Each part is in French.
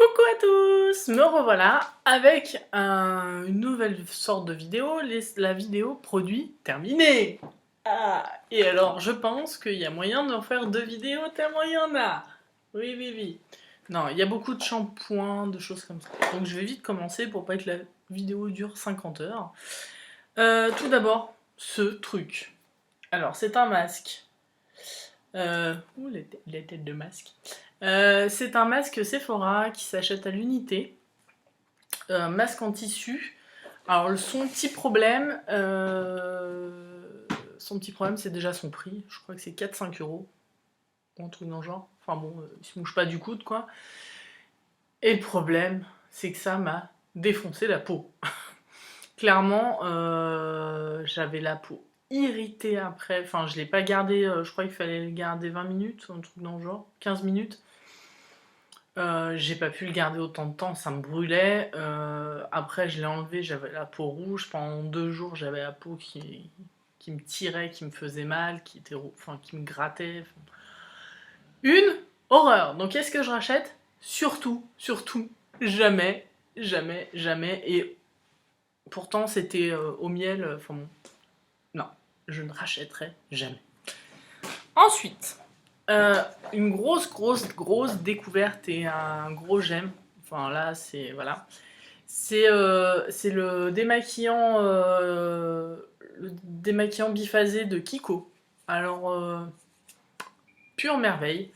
Coucou à tous, me revoilà avec une nouvelle sorte de vidéo, la vidéo produit terminé. Et alors je pense qu'il y a moyen d'en faire 2 vidéos tellement il y en a. Oui, oui, oui. Non, il y a beaucoup de shampoings, de choses comme ça. Donc je vais vite commencer pour pas que la vidéo dure 50 heures. Tout d'abord, ce truc. Alors c'est un masque. Ouh, la tête de masque. C'est un masque Sephora qui s'achète à l'unité. Masque en tissu. Alors son petit problème, c'est déjà son prix. Je crois que c'est 4-5 euros. Ou un truc dans le genre. Enfin bon, il se mouche pas du coude quoi. Et le problème, c'est que ça m'a défoncé la peau. Clairement, j'avais la peau irritée après. Enfin, je l'ai pas gardé, je crois qu'il fallait le garder 20 minutes, un truc dans le genre, 15 minutes. J'ai pas pu le garder autant de temps, ça me brûlait. Après, je l'ai enlevé, j'avais la peau rouge. Pendant 2 jours, j'avais la peau qui me tirait, qui me faisait mal, qui me grattait. Une horreur. Donc, qu'est-ce que je rachète? Surtout, jamais, jamais, jamais. Et pourtant, c'était au miel. Enfin bon, non, je ne rachèterai jamais. Ensuite, une grosse découverte et un gros j'aime. Enfin là, c'est voilà. C'est le démaquillant biphasé de Kiko. Alors pure merveille.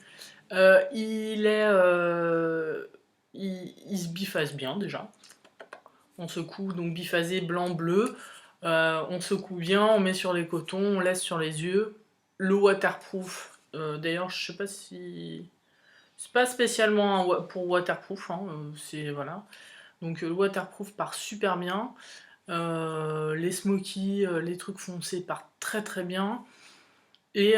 Il se biphase bien déjà. On secoue donc biphasé blanc-bleu. On secoue bien, on met sur les cotons, on laisse sur les yeux. Le waterproof. D'ailleurs, je sais pas si c'est pas spécialement pour waterproof. Hein, c'est voilà. Donc le waterproof part super bien. Les smokies, les trucs foncés partent très bien. Et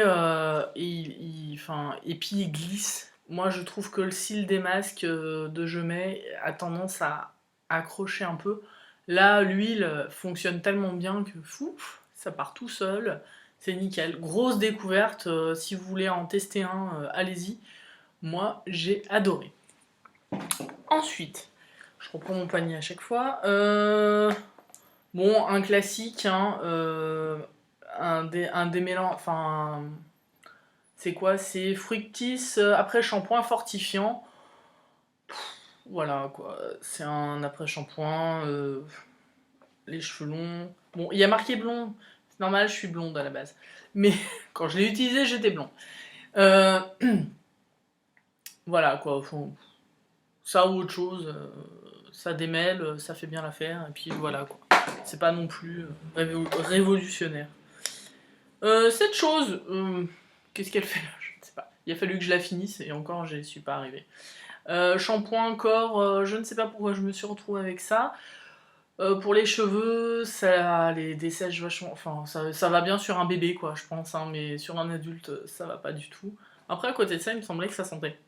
puis il glisse. Moi je trouve que le cil des masques de Je mets a tendance à accrocher un peu. Là l'huile fonctionne tellement bien que fou, ça part tout seul. C'est nickel. Grosse découverte. Si vous voulez en tester un, allez-y. Moi j'ai adoré. Ensuite, je reprends mon panier à chaque fois. Bon, un classique, hein, un démêlant, enfin, c'est quoi? C'est Fructis après-shampoing fortifiant. Voilà quoi, c'est un après-shampoing, les cheveux longs. Bon, il y a marqué blond, c'est normal, je suis blonde à la base. Mais quand je l'ai utilisé, j'étais blond. Euh, voilà quoi, ça ou autre chose, ça démêle, ça fait bien l'affaire, et puis voilà quoi. C'est pas non plus révolutionnaire. Cette chose, qu'est-ce qu'elle fait là? Je ne sais pas. Il a fallu que je la finisse et encore j'y suis pas arrivée. Shampoing corps, je ne sais pas pourquoi je me suis retrouvée avec ça. Pour les cheveux, ça les dessèche vachement. Enfin, ça va bien sur un bébé quoi, je pense, hein, mais sur un adulte, ça va pas du tout. Après, à côté de ça, il me semblait que ça sentait.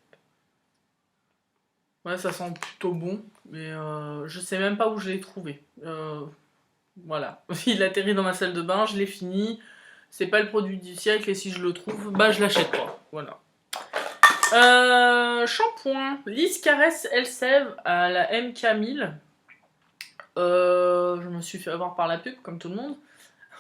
Ouais, ça sent plutôt bon, mais je sais même pas où je l'ai trouvé. Voilà, il atterrit dans ma salle de bain, je l'ai fini. C'est pas le produit du siècle et si je le trouve, bah je l'achète pas. Voilà. Shampoing. Lisse Caresse Elseve à la MK1000. Je me suis fait avoir par la pub comme tout le monde.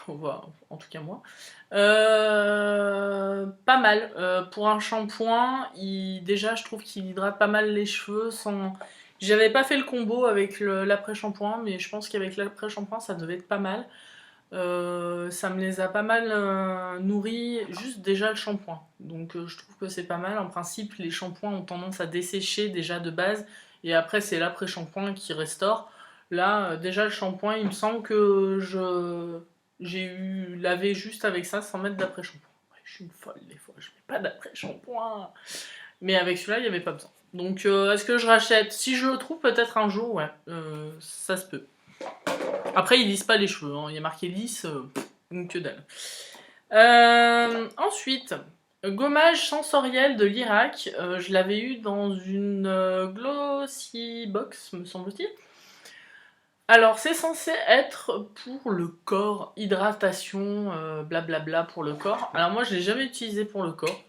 En tout cas moi. Pas mal. Pour un shampoing, déjà je trouve qu'il hydrate pas mal les cheveux sans... J'avais pas fait le combo avec l'après-shampoing, mais je pense qu'avec l'après-shampoing ça devait être pas mal. Ça me les a pas mal nourris, juste déjà le shampoing. Donc je trouve que c'est pas mal. En principe, les shampoings ont tendance à dessécher déjà de base, et après c'est l'après-shampoing qui restaure. Là, déjà le shampoing, il me semble que j'ai eu lavé juste avec ça sans mettre d'après-shampoing. Ouais, je suis une folle des fois, je mets pas d'après-shampoing. Mais avec celui-là, il n'y avait pas besoin. Donc est-ce que je rachète? Si je le trouve peut-être un jour, ouais, ça se peut. Après, il lisse pas les cheveux, hein. Il y a marqué lisse, que dalle. Ensuite, gommage sensoriel de l'Irak. Je l'avais eu dans une Glossy Box, me semble-t-il. Alors, c'est censé être pour le corps, hydratation, blablabla pour le corps. Alors moi, je l'ai jamais utilisé pour le corps.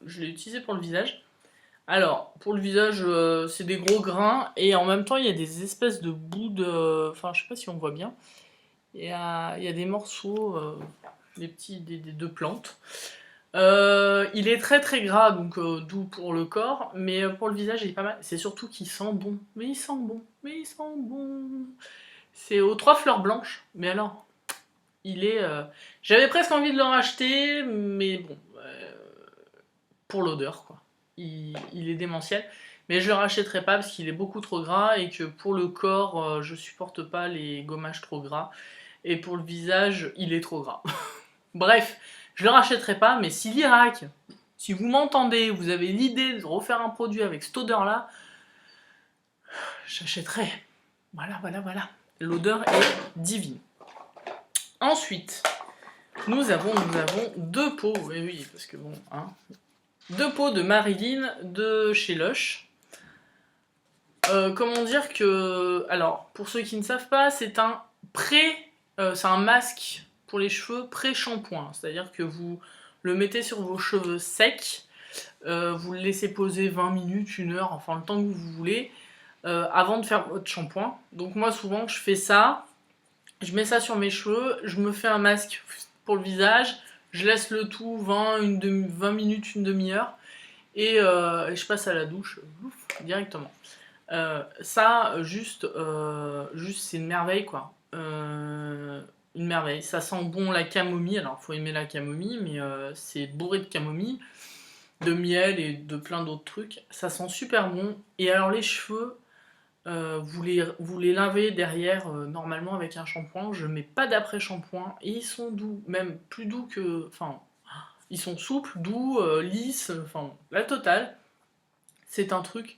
Je l'ai utilisé pour le visage. Alors, pour le visage, c'est des gros grains, et en même temps, il y a des espèces de bouts de... Enfin, je sais pas si on voit bien. Il y a des morceaux, des petits, de plantes. Il est très très gras, donc doux pour le corps, mais pour le visage, il est pas mal. C'est surtout qu'il sent bon. Mais il sent bon, mais il sent bon. C'est aux 3 fleurs blanches, mais alors, il est... J'avais presque envie de le racheter, mais bon, pour l'odeur, quoi. Il est démentiel. Mais je le rachèterai pas parce qu'il est beaucoup trop gras et que pour le corps, je supporte pas les gommages trop gras. Et pour le visage, il est trop gras. Bref, je le rachèterai pas, mais si l'Irak, si vous m'entendez, vous avez l'idée de refaire un produit avec cette odeur-là, j'achèterai. Voilà, voilà, voilà. L'odeur est divine. Ensuite, nous avons 2 pots, oui, parce que bon, hein, 2 pots de Marilyn de chez Lush. Comment dire que... Alors, pour ceux qui ne savent pas, c'est c'est un masque pour les cheveux pré-shampoing. C'est-à-dire que vous le mettez sur vos cheveux secs, vous le laissez poser 20 minutes, 1 heure, enfin le temps que vous voulez, avant de faire votre shampoing. Donc moi, souvent, je fais ça, je mets ça sur mes cheveux, je me fais un masque pour le visage, je laisse le tout 20 minutes, 1 demi-heure, et je passe à la douche, directement. Ça, juste c'est une merveille, quoi. Une merveille. Ça sent bon la camomille. Alors, faut aimer la camomille, mais c'est bourré de camomille, de miel et de plein d'autres trucs. Ça sent super bon. Et alors, les cheveux, vous les lavez derrière, normalement avec un shampoing. Je mets pas d'après-shampoing. Et ils sont doux. Même plus doux que... Enfin, ils sont souples, doux, lisses. Enfin, la totale. C'est un truc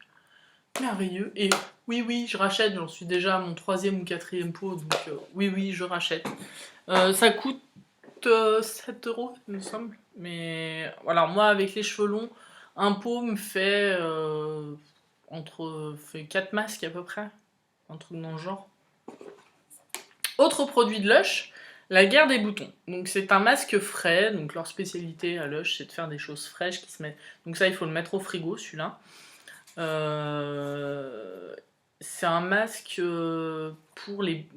merveilleux. Et oui, oui, je rachète. J'en suis déjà à mon 3e ou 4e pot. Donc oui, oui, je rachète. Ça coûte 7 euros, il me semble. Mais voilà, moi, avec les cheveux longs, un pot me fait fait 4 masques à peu près. Un truc dans le genre. Autre produit de Lush, la guerre des boutons. Donc c'est un masque frais. Donc leur spécialité à Lush, c'est de faire des choses fraîches qui se mettent. Donc ça, il faut le mettre au frigo, celui-là. C'est un masque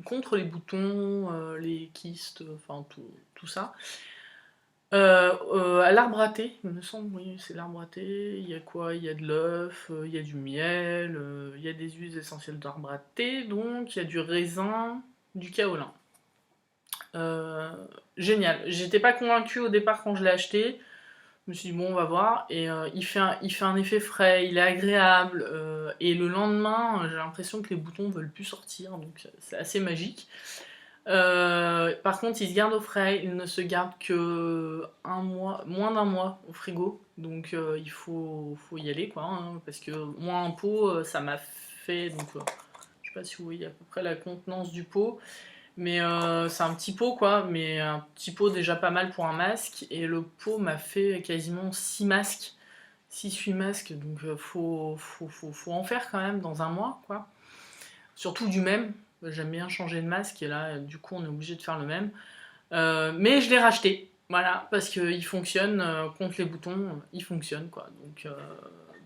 contre les boutons, les kystes, enfin tout ça. À l'arbre à thé, il me semble, oui, c'est l'arbre à thé. Il y a quoi? Il y a de l'œuf, il y a du miel, il y a des huiles essentielles d'arbre à thé, donc il y a du raisin, du kaolin. Génial. J'étais pas convaincue au départ quand je l'ai acheté. Je me suis dit, bon, on va voir. Et il fait un effet frais, il est agréable. Et le lendemain, j'ai l'impression que les boutons veulent plus sortir. Donc c'est assez magique. Par contre, il se garde au frais. Il ne se garde que moins d'1 mois au frigo. Donc il faut y aller, quoi. Hein, parce que moi, un pot, ça m'a fait... Donc, je sais pas si vous voyez à peu près la contenance du pot. Mais c'est un petit pot, quoi, mais un petit pot déjà pas mal pour un masque. Et le pot m'a fait quasiment 6 masques, 6-8 masques, donc faut en faire quand même dans 1 mois, quoi. Surtout du même, j'aime bien changer de masque, et là, du coup, on est obligé de faire le même. Mais je l'ai racheté, voilà, parce qu'il fonctionne, contre les boutons, il fonctionne, quoi.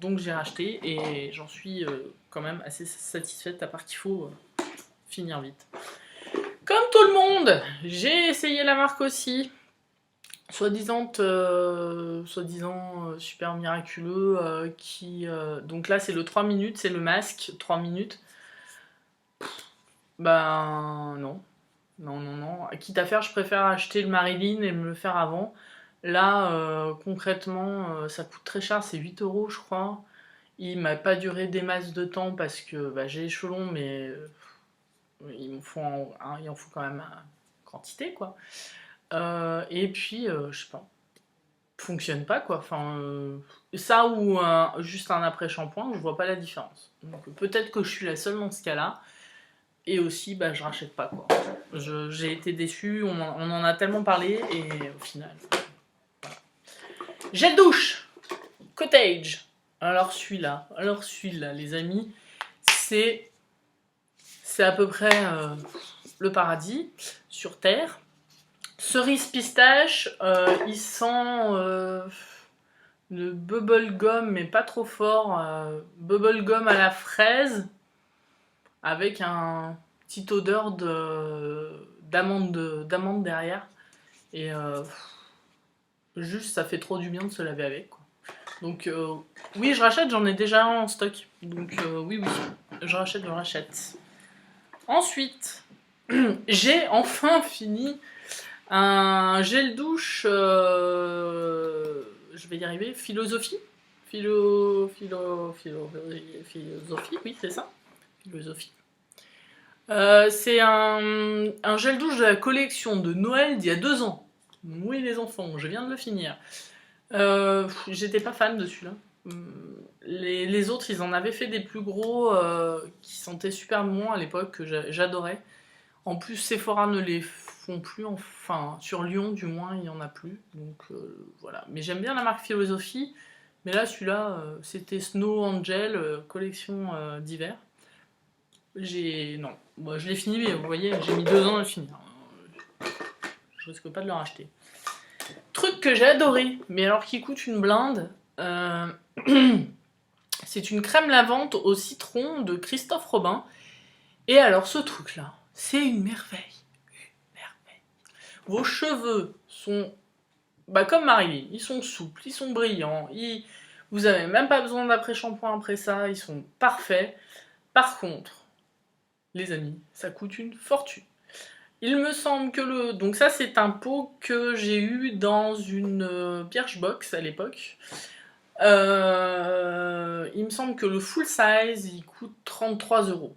Donc j'ai racheté, et j'en suis quand même assez satisfaite, à part qu'il faut finir vite. Comme tout le monde, j'ai essayé la marque aussi, soi-disant super miraculeux, donc là c'est le 3 minutes, c'est le masque, 3 minutes. Ben non, non, non, non. Quitte à faire, je préfère acheter le Marilyn et me le faire avant. Là, concrètement, ça coûte très cher, c'est 8 euros je crois. Il m'a pas duré des masses de temps parce que bah, j'ai les cheveux longs, mais il en faut quand même quantité, quoi. Et puis, je sais pas, fonctionne pas, quoi. Enfin, ça ou juste un après-shampoing, je vois pas la différence. Donc peut-être que je suis la seule dans ce cas-là. Et aussi, bah, je rachète pas, quoi. J'ai été déçue, on en a tellement parlé, et au final, voilà. Jet de douche Cottage. Alors celui-là, les amis, c'est à peu près le paradis sur Terre. Cerise pistache, il sent de bubblegum, mais pas trop fort. Bubblegum à la fraise, avec un petite odeur d'amande derrière. Et juste, ça fait trop du bien de se laver avec, quoi. Donc oui, je rachète, j'en ai déjà un en stock. Donc oui, je rachète. Ensuite, j'ai enfin fini un gel douche, je vais y arriver, philosophie. Philosophie, oui, c'est ça. Philosophie. C'est un gel douche de la collection de Noël d'il y a 2 ans. Oui, les enfants, je viens de le finir. J'étais pas fan de celui-là. Les autres, ils en avaient fait des plus gros qui sentaient super bon à l'époque, que j'adorais. En plus, Sephora ne les font plus, enfin, sur Lyon, du moins, il n'y en a plus. Donc voilà. Mais j'aime bien la marque Philosophie. Mais là, celui-là, c'était Snow Angel, collection d'hiver. Non, moi, je l'ai fini, mais vous voyez, j'ai mis 2 ans à le finir. Je risque pas de le racheter. Truc que j'ai adoré, mais alors qui coûte une blinde, c'est une crème lavante au citron de Christophe Robin. Et alors ce truc-là, c'est une merveille. Une merveille. Vos cheveux sont comme Marilyn, ils sont souples, ils sont brillants, vous avez même pas besoin d'après-shampoing après ça, ils sont parfaits. Par contre, les amis, ça coûte une fortune. Il me semble que donc ça c'est un pot que j'ai eu dans une Birchbox à l'époque. Il me semble que le full size il coûte 33 €.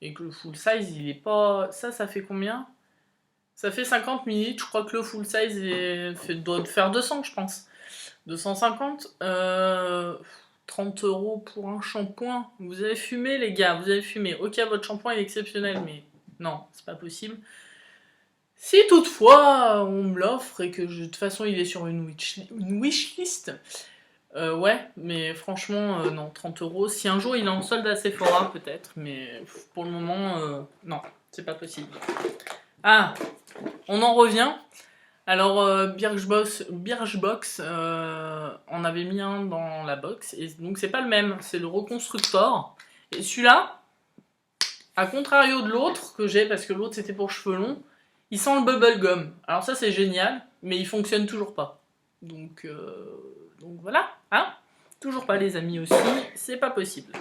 Et que le full size il est pas... Ça fait combien? Ça fait 50 ml, je crois que le full size doit faire 200, je pense. 250, 30 € pour un shampoing. Vous avez fumé, les gars, vous avez fumé. Ok, votre shampoing est exceptionnel, mais non, c'est pas possible. Si toutefois on me l'offre et que de toute façon il est sur une wishlist, ouais, mais franchement, non, 30 €. Si un jour il est en solde à Sephora, peut-être, mais pour le moment, non, c'est pas possible. Ah, on en revient. Alors, Birchbox, on avait mis un dans la box, et donc c'est pas le même, c'est le Reconstructor. Et celui-là, à contrario de l'autre que j'ai, parce que l'autre c'était pour cheveux longs, il sent le bubblegum. Alors ça c'est génial, mais il fonctionne toujours pas. Donc voilà, hein. Toujours pas les amis aussi, c'est pas possible.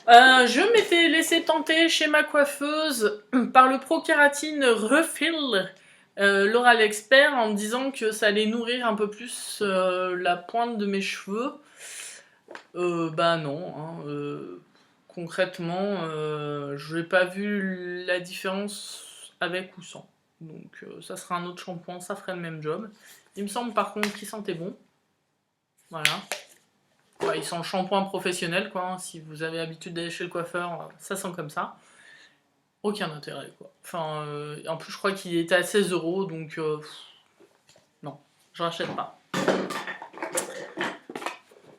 Je m'étais laissé tenter chez ma coiffeuse par le Pro-Kératine Refill L'Oral Expert en me disant que ça allait nourrir un peu plus la pointe de mes cheveux. Bah non, hein, concrètement, je n'ai pas vu la différence avec ou sans. Donc ça sera un autre shampoing, ça ferait le même job. Il me semble par contre qu'il sentait bon. Voilà. Ouais, il sent le shampoing professionnel, quoi. Hein. Si vous avez l'habitude d'aller chez le coiffeur, ça sent comme ça. Aucun intérêt, quoi. Enfin, en plus, je crois qu'il était à 16 €, donc non, je rachète pas.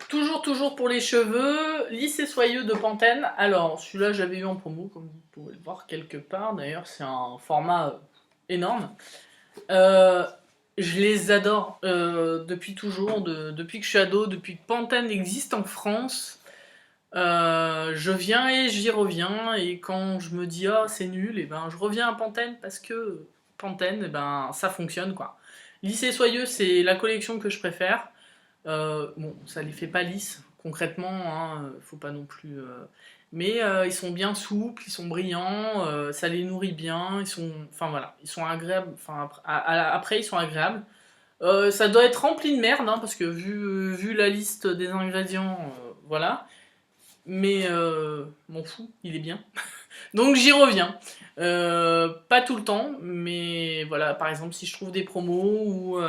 Toujours pour les cheveux, lisse et soyeux de Pantene. Alors, celui-là, j'avais eu en promo, comme vous pouvez le voir quelque part. D'ailleurs, c'est un format énorme. Je les adore depuis toujours, depuis que je suis ado, depuis que Pantene existe en France. Je viens et j'y reviens, et quand je me dis ah c'est nul, et ben je reviens à Pantene parce que Pantene, et ben ça fonctionne, quoi. Lisse et soyeux, c'est la collection que je préfère. Bon, ça les fait pas lisses concrètement, hein, faut pas non plus. Mais ils sont bien souples, ils sont brillants, ça les nourrit bien, enfin voilà, ils sont agréables. Enfin après ils sont agréables. Ça doit être rempli de merde, hein, parce que vu la liste des ingrédients, voilà. Mais m'en fous, il est bien. Donc j'y reviens. Pas tout le temps, mais voilà, par exemple si je trouve des promos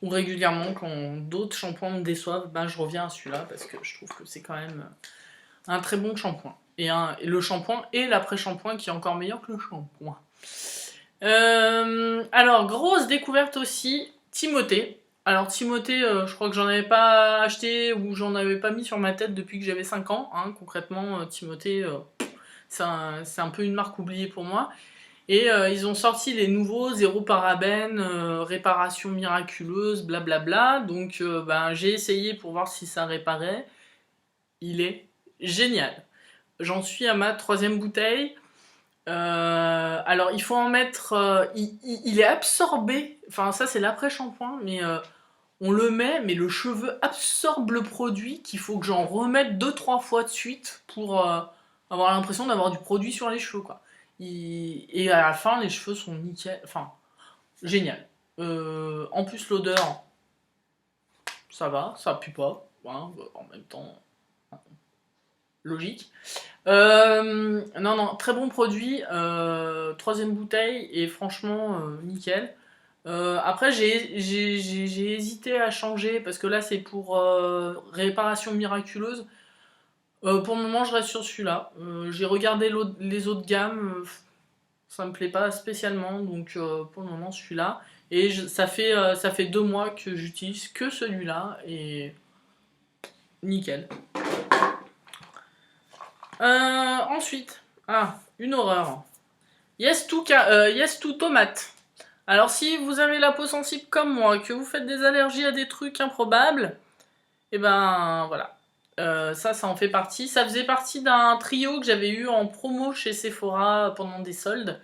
ou régulièrement quand d'autres shampoings me déçoivent, ben je reviens à celui-là parce que je trouve que c'est quand même un très bon shampoing. Et le shampoing et l'après-shampoing qui est encore meilleur que le shampoing. Alors, grosse découverte aussi, Timothée. Alors Timothée, je crois que j'en avais pas acheté ou j'en avais pas mis sur ma tête depuis que j'avais 5 ans. Hein. Concrètement, Timothée, c'est un peu une marque oubliée pour moi. Et ils ont sorti les nouveaux zéro parabène, réparation miraculeuse, blablabla. Donc ben, j'ai essayé pour voir si ça réparait. Il est génial. J'en suis à ma 3e bouteille. Alors il faut en mettre... il est absorbé. Enfin ça c'est l'après-shampoing, mais on le met, mais le cheveu absorbe le produit qu'il faut que j'en remette 2-3 fois de suite pour avoir l'impression d'avoir du produit sur les cheveux, quoi. Et à la fin, les cheveux sont nickel. Enfin, génial. En plus, l'odeur, ça va, ça pue pas. Hein, en même temps, logique. Non, non, très bon produit. 3e bouteille, et franchement, nickel. Après, j'ai hésité à changer, parce que là, c'est pour réparation miraculeuse. Pour le moment, je reste sur celui-là. J'ai regardé les autres gammes, ça me plaît pas spécialement, donc pour le moment, celui-là. Et ça fait 2 mois que j'utilise que celui-là, et nickel. Ensuite, une horreur. Yes to tomate. Alors si vous avez la peau sensible comme moi, que vous faites des allergies à des trucs improbables, et ben voilà. Ça en fait partie. Ça faisait partie d'un trio que j'avais eu en promo chez Sephora pendant des soldes.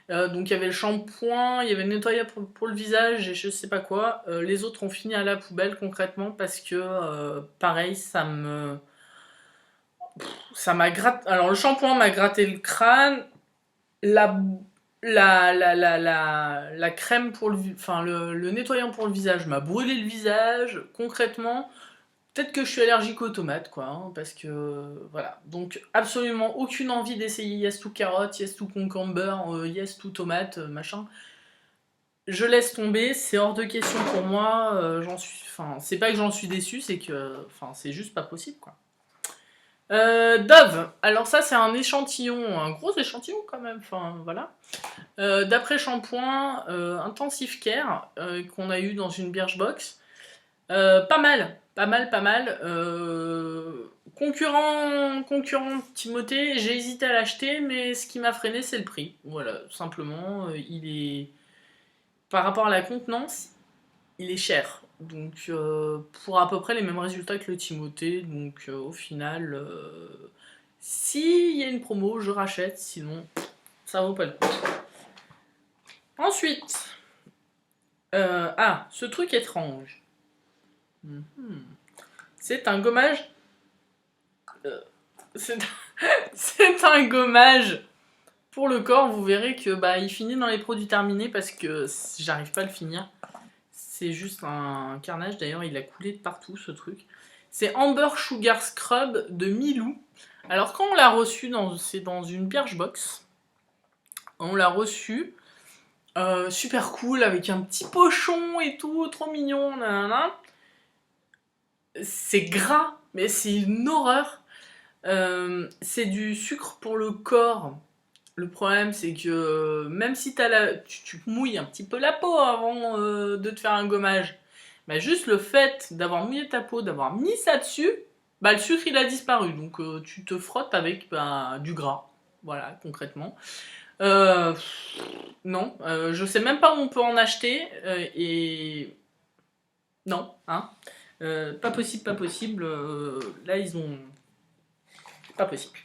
Donc il y avait le shampoing, il y avait le nettoyage pour le visage et je sais pas quoi. Les autres ont fini à la poubelle concrètement parce que pareil, ça m'a gratté. Alors le shampoing m'a gratté le crâne, la la crème pour le nettoyant pour le visage m'a brûlé le visage, concrètement. Peut-être que je suis allergique aux tomates, quoi, hein, parce que, voilà. Donc, absolument aucune envie d'essayer yes to carotte, yes to concombre, yes to tomate, machin. Je laisse tomber, c'est hors de question pour moi, c'est pas que j'en suis déçue, c'est que, c'est juste pas possible, quoi. Dove, alors ça c'est un échantillon, un gros échantillon quand même, voilà. D'après Shampoing, Intensive Care, qu'on a eu dans une Birchbox. Pas mal, pas mal, pas mal. Concurrent Timothée, j'ai hésité à l'acheter, mais ce qui m'a freiné, c'est le prix. Voilà, simplement, il est... Par rapport à la contenance, il est cher. Donc, pour à peu près les mêmes résultats que le Timothée. Donc, au final, s'il y a une promo, je rachète. Sinon, ça vaut pas le coup. Ensuite, ce truc étrange. C'est un gommage. C'est un gommage pour le corps. Vous verrez que il finit dans les produits terminés parce que j'arrive pas à le finir. C'est juste un carnage. D'ailleurs, il a coulé de partout ce truc. C'est Amber Sugar Scrub de Milou. Alors quand on l'a reçu, c'est dans une Birchbox. On l'a reçu. Super cool, avec un petit pochon et tout, trop mignon, nanana. C'est gras, mais c'est une horreur. C'est du sucre pour le corps. Le problème, c'est que même si tu mouilles un petit peu la peau avant de te faire un gommage, juste le fait d'avoir mouillé ta peau, d'avoir mis ça dessus, le sucre il a disparu. Donc tu te frottes avec du gras. Voilà, concrètement. Non, je sais même pas où on peut en acheter. Et non, hein. Pas possible, pas possible. Là, ils ont... Pas possible.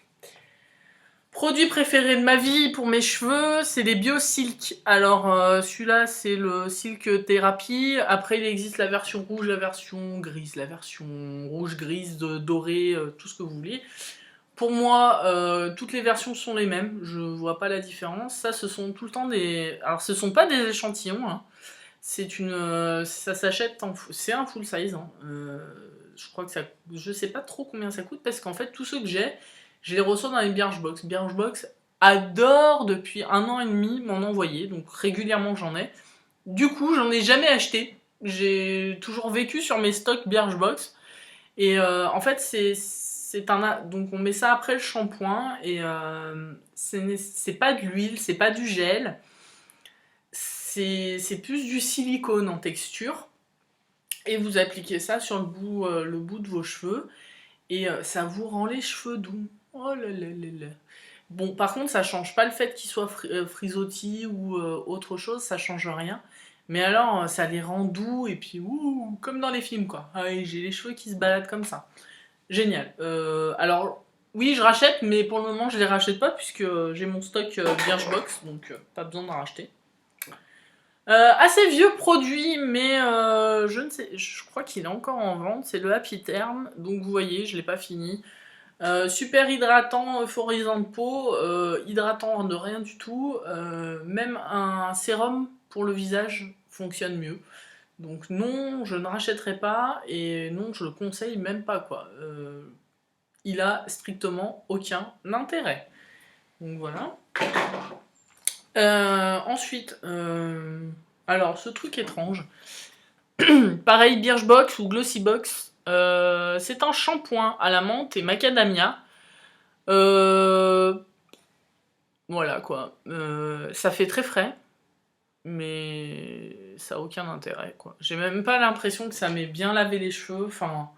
Produit préféré de ma vie pour mes cheveux, c'est les BioSilk. Alors, celui-là, c'est le Silk Therapy. Après, il existe la version rouge, la version grise, la version rouge, grise, dorée, tout ce que vous voulez. Pour moi, toutes les versions sont les mêmes. Je vois pas la différence. Ça, ce sont tout le temps des... Alors, ce sont pas des échantillons, hein. Ça s'achète c'est un full size, hein. Je crois que ça... Je sais pas trop combien ça coûte, parce qu'en fait, tous ceux que j'ai, je les reçois dans les Birchbox. Birchbox adore depuis 1 an et demi m'en envoyer, donc régulièrement j'en ai. Du coup, j'en ai jamais acheté. J'ai toujours vécu sur mes stocks Birchbox. Et en fait, donc on met ça après le shampoing, et c'est pas de l'huile, c'est pas du gel. C'est plus du silicone en texture. Et vous appliquez ça sur le bout de vos cheveux. Et ça vous rend les cheveux doux. Oh là là là là. Bon, par contre, ça change pas le fait qu'il soit frisottis ou autre chose, ça change rien. Mais alors, ça les rend doux et puis ouh, comme dans les films quoi. Ah oui, j'ai les cheveux qui se baladent comme ça. Génial. Alors, oui, je rachète, mais pour le moment, je les rachète pas puisque j'ai mon stock Birchbox, donc pas besoin d'en racheter. Assez vieux produit, mais je ne sais, je crois qu'il est encore en vente. C'est le Happy Term, donc vous voyez, je l'ai pas fini. Super hydratant, euphorisant de peau, hydratant de rien du tout. Même un sérum pour le visage fonctionne mieux. Donc non, je ne rachèterai pas et non, je le conseille même pas quoi. Il a strictement aucun intérêt. Donc voilà. Ensuite, alors ce truc étrange. Pareil, Birchbox ou Glossybox. C'est un shampoing à la menthe et macadamia. Voilà quoi. Ça fait très frais, mais ça a aucun intérêt quoi. J'ai même pas l'impression que ça m'ait bien lavé les cheveux. Enfin,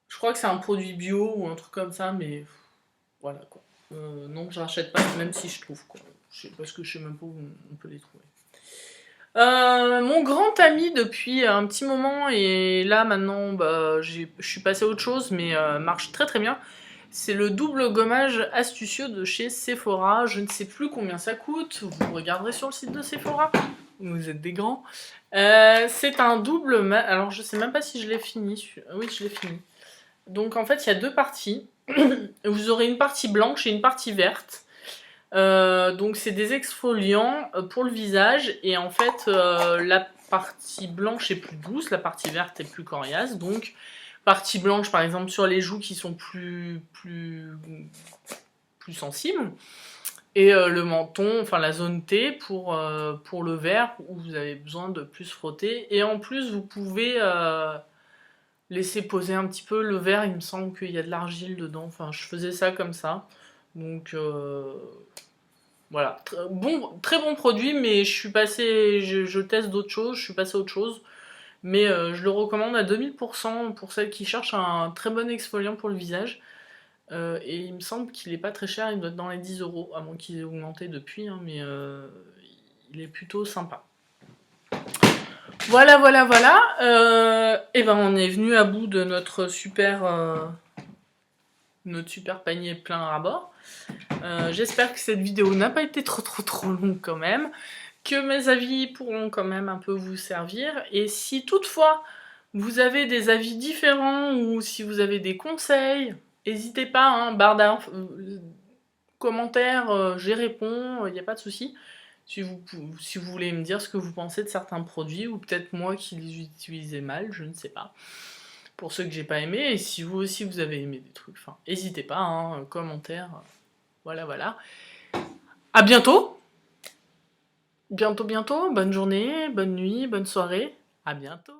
je crois que c'est un produit bio ou un truc comme ça, mais voilà quoi. Non, je rachète pas, même si je trouve quoi. Parce que je sais même pas où on peut les trouver. Mon grand ami depuis un petit moment, et là maintenant bah, je suis passée à autre chose, mais marche très très bien. C'est le double gommage astucieux de chez Sephora. Je ne sais plus combien ça coûte. Vous regarderez sur le site de Sephora. Vous êtes des grands. C'est un double... Alors je sais même pas si je l'ai fini. Oui, je l'ai fini. Donc en fait, il y a deux parties. Vous aurez une partie blanche et une partie verte. Donc c'est des exfoliants pour le visage. Et en fait, la partie blanche est plus douce, la partie verte est plus coriace. Donc partie blanche par exemple sur les joues qui sont plus sensibles. Et le menton, enfin la zone T pour le vert où vous avez besoin de plus frotter. Et en plus vous pouvez laisser poser un petit peu le vert, il me semble qu'il y a de l'argile dedans. Enfin je faisais ça comme ça. Donc voilà, très bon produit, mais je suis passé, je teste d'autres choses, je suis passé à autre chose. Mais je le recommande à 2000% pour celles qui cherchent un très bon exfoliant pour le visage. Et il me semble qu'il est pas très cher, il doit être dans les 10 €, à moins qu'il ait augmenté depuis, hein, mais il est plutôt sympa. Voilà, voilà, voilà. Et ben on est venu à bout de notre super panier plein à bord. J'espère que cette vidéo n'a pas été trop longue quand même, que mes avis pourront quand même un peu vous servir. Et si toutefois vous avez des avis différents ou si vous avez des conseils, n'hésitez pas, hein, commentaires, j'y réponds, il n'y a pas de souci. Si vous voulez me dire ce que vous pensez de certains produits, ou peut-être moi qui les utilisais mal, je ne sais pas. Pour ceux que j'ai pas aimé, et si vous aussi vous avez aimé des trucs, enfin, n'hésitez pas, hein, commentaires, voilà, voilà. À bientôt! Bientôt, bonne journée, bonne nuit, bonne soirée, à bientôt!